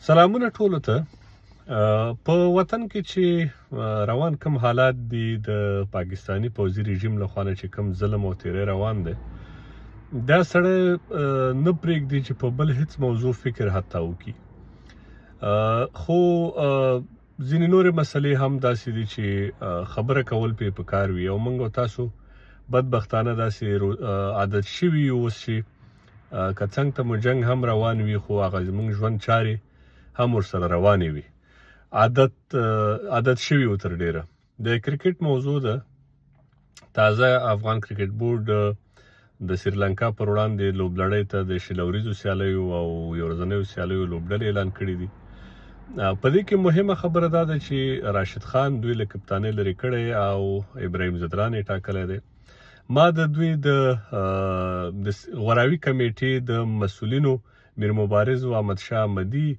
سلامونه ټولو ته. په وطن کې چې روان کوم حالات دي د پاکستانی پوځي رژیم له خوا نه چې کوم ظلم او تیری روان دی، دا سړی نه پرېږدي چې په بل هیڅ موضوع فکر حتی وکړي. خو ځینې نورې مسلې هم داسې دي چې خبره کول پرې پکار وي او موږ او تاسو بدبختانه داسې عادت شوي یو اوس چې که څنګ ته مو جنګ هم روان وي خو هغه زموږ ژوند چارې هم ورسره روانې وي. عادت شوي و تر ډیره. د کرکټ موضوع ده. تازه افغان کرکټ بورډ د سریلانکا پر وړاندې لوبلړۍ ته د شلوریزو سیالیو او یو ورځنیو سیالیو لوبډلې اعلان کړي دي. په دې کې مهمه خبره دا ده چې راشد خان دوی له کپتانۍ لرې کړی او ابراهیم ځدران یې ټاکلی دی. ما د دوی د غوراوي کمیټې د مسؤلینو میر مبارز او احمد شاه احمدي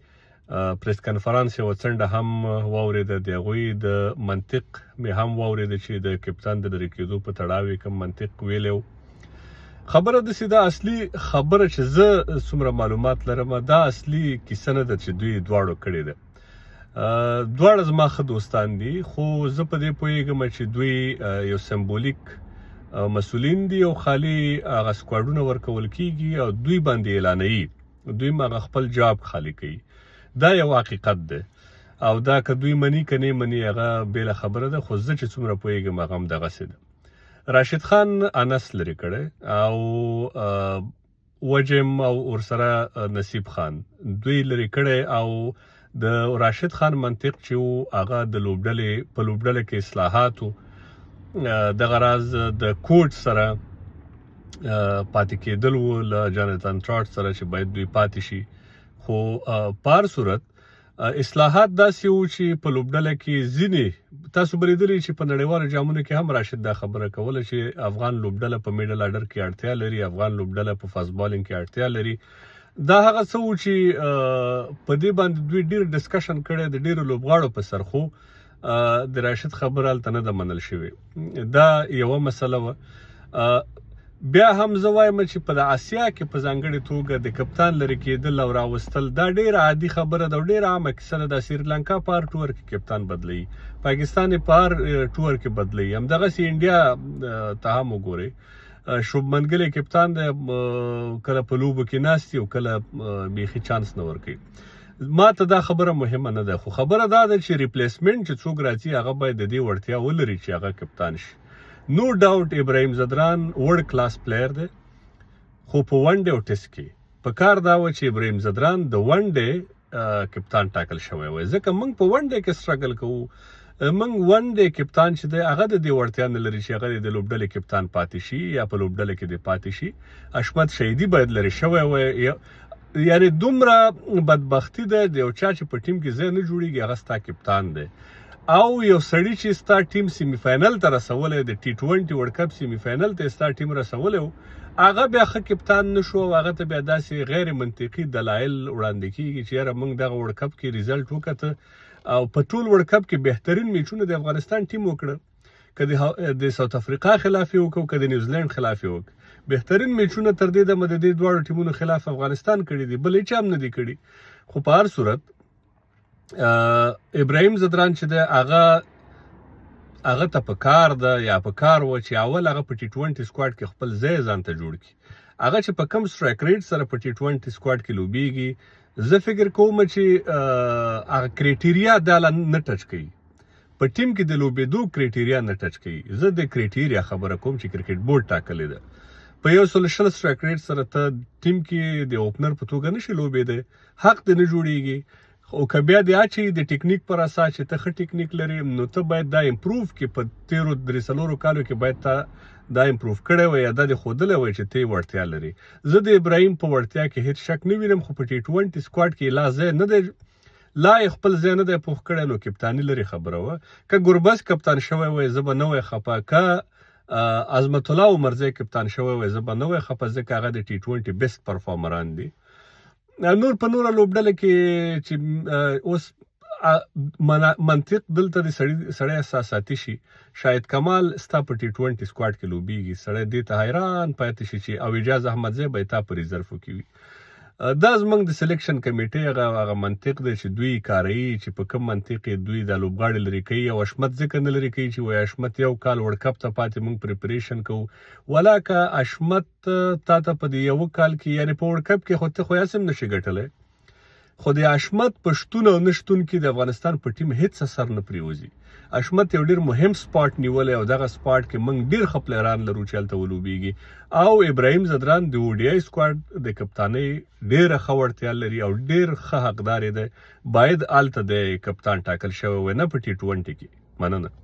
پریس کنفرانس یوه څنډه هم واورېده. د هغوی د منطق مې هم واورېده چې د کپتان د لرې کېدو په تړاو یې کوم منطق ویلی و. خبره داسې ده، اصلي خبره چې زه څومره معلومات لرم دا اصلي کیسه نه ده چې دوی دواړو کړې ده. دواړه زما ښه دوستان دي، خو زه په دې پوهېږم چې دوی یو سمبولیک مسؤلین دي او خالي هغه سکواډونه ورکول کېږي او دوی باندې اعلانوي، دوی هغه خپل جاب خالي کوي. دا یو حقیقت ده او دا که دوی مني که نه مني هغه بېله خبره ده، خو زه چې څومره پوهېږم هغه هم دغسې ده. راشد خان انس لرې کړی او وجم او ورسره نصیب خان دوی لرې کړی او د راشد خان منطق چې و هغه د په لوبډله کې اصلاحاتو دغه راز د کوچ سره پاتې کېدل و له جانتان ټراټ سره چې باید دوی پاتې شي. خو په هر صورت اصلاحات داسې وو چې په لوبډله کې ځینې تاسو به لیدلي چې په نړیوالو جامونو کې هم راشد دا خبره کوله چې افغان لوبډله په میډل آرډر کې اړتیا لري، افغان لوبډله په فاست بالینګ کې اړتیا لري. دا هغه څه وو چې په دې باندې دوی ډېر ډسکشن کړی د ډېرو لوبغاړو په سر، خو د راشد خبره هلته نه ده منل شوې. دا یوه مسله وه. بیا هم زه وایم چې په د اسیا کې په ځانګړې توګه د کپتان لرې کېدل او راوستل دا ډېره عادي خبره ده او ډېره عامه کیسه ده. د سریلانکا په هر ټور کې کپتان بدلوي، پاکستان یې په هر ټور کې بدلوي، همدغسې انډیا ته هم وګورئ. شوبمن ګل کپتان دی، کله په لوبو کې ناست او کله بیخي چانس نه ورکوي. ما ته دا خبره مهمه نه ده، خو خبره دا ده چې ریپلیسمنټ چې څوک راځي هغه باید د دې وړتیا ولري چې هغه کپتان شي. نو ډاوټ ابراهیم ځدران ورلډ کلاس پلیر دی، خو په ون ډے او ټیسټ کې په کار دا و چې ابراهیم ځدران د ون ډے کپتان ټاکل شوی وی، ځکه موږ په ون ډے کې سټرګل کوو. موږ ون ډے کپتان چې دی هغه د دې وړتیا نه لري چې هغه د لوبډلې کپتان پاتې شي یا په لوبډله کې دی پاتې شي. حشمت شهیدي باید لرې شوی وی. یعنې دومره بدبختي ده د یو چا چې په ټیم کې ځای نه جوړېږي هغه ستا کپتان دی، او یو سړي چې ستا ټیم سیمی فاینل ته رسولی د ټي 20 ورلډ کپ سیمی فاینل ته ستا ټیم رسولی و، هغه بیا ښه کپتان نه شو او هغه ته بیا داسې غیر منطقي دلایل وړاندې کېږي چې یاره موږ دغه ورلډ کپ کې ریزلټ وکته او په ټول ورلډ کپ کې بهترین میچونه د افغانستان ټیم وکړه، که د ساوت افریقا خلاف یې وکړو که د نیوزیلینډ خلاف یې وکړو. بهترین میچونه تر دې دمه د دې دواړو ټیمونو خلاف افغانستان کړي دي، بل هیچ هم نه دي کړي. خو په هر صورت ابراهیم ځدران چې دی هغه ته په کار ده یا په کار و چې اول هغه په ټي 20 سکواډ کې خپل ځای ځان ته جوړ کړي. هغه چې په کم سټرایک ریټ سره په ټي 20 سکواډ کې لوبېږي، زه فکر کوم چې هغه کرایټیریا دا نه ټچ کوي، په ټیم کې د لوبېدو کرایټیریا نه ټچ کوي. زه د کرایټیریا خبره کوم چې کرکټ بورډ ټاکلې ده. په 120 سټرایک ریټ سره ته ټیم کې د اوپنر په توګه نشي لوبېدی، حق دې نه جوړېږي. او که بیا دې اچوي د ټیکنیک پر اساس چې ته ښه ټیکنیک لرې نو ته باید دا امپروف کې په تېرو 3-4 کالو کې باید ته دا امپروف کړی وی یا دا دې ښودلی وی چې ته یې وړتیا لري. زه د ابراهیم په وړتیا کې هېڅ شک نه وینم، خو په ټي 20 سکواډ کې لا ځای نه دی، لا یې خپل ځای نه دی پوخ کړی، نو کپتاني لرې خبره وه. که ګربز کپتان شوی وی زه به نه وی خفه، که عظمت الله عمرزی کپتان شوی وی زه به نه وی خفه، ځکه هغه د ټي 20 بیسټ پرفارمران دي. نور په نوره لوبډله کې چې اوس منطق دلته د سړی احساساتي شي. شاید کمال ستا په ټي 20 سکواډ کې لوبېږي، سړی دې ته حیران پاتې شي چې او اجاز احمدزی به یې تا په ریزرفو کې وي. دا زموږ د سلیکشن کمیټې هغه منطق دی چې دوی کاروي چې په کوم منطق یې دوی دا لوبغاړي لري کوي او حشمت ځکه نه لري کوي چې وایي حشمت یو کال ورلډ کپ ته پاتې موږ پریپریشن کوو ولاکه حشمت تا ته په دې یو کال کې یعنې په ورلډ کپ کې خو ته خو یې هم نشي ګټلی خو د حشمت په شتون او نه شتون کې د افغانستان په ټیم هیڅ اثر نه پرېوځي حشمت یو ډېر مهم سپاټ نیولی او دغه سپاټ کې موږ ډېر ښه پلیران لرو چې هلته ولوبېږي او ابراهیم ځدران د اوډیای سکواډ د کپتانۍ ډېره ښه وړتیا لري او ډېر ښه حقدار یې دی باید هلته د کپتان ټاکل شوی وی نه په ټي 20 کې مننه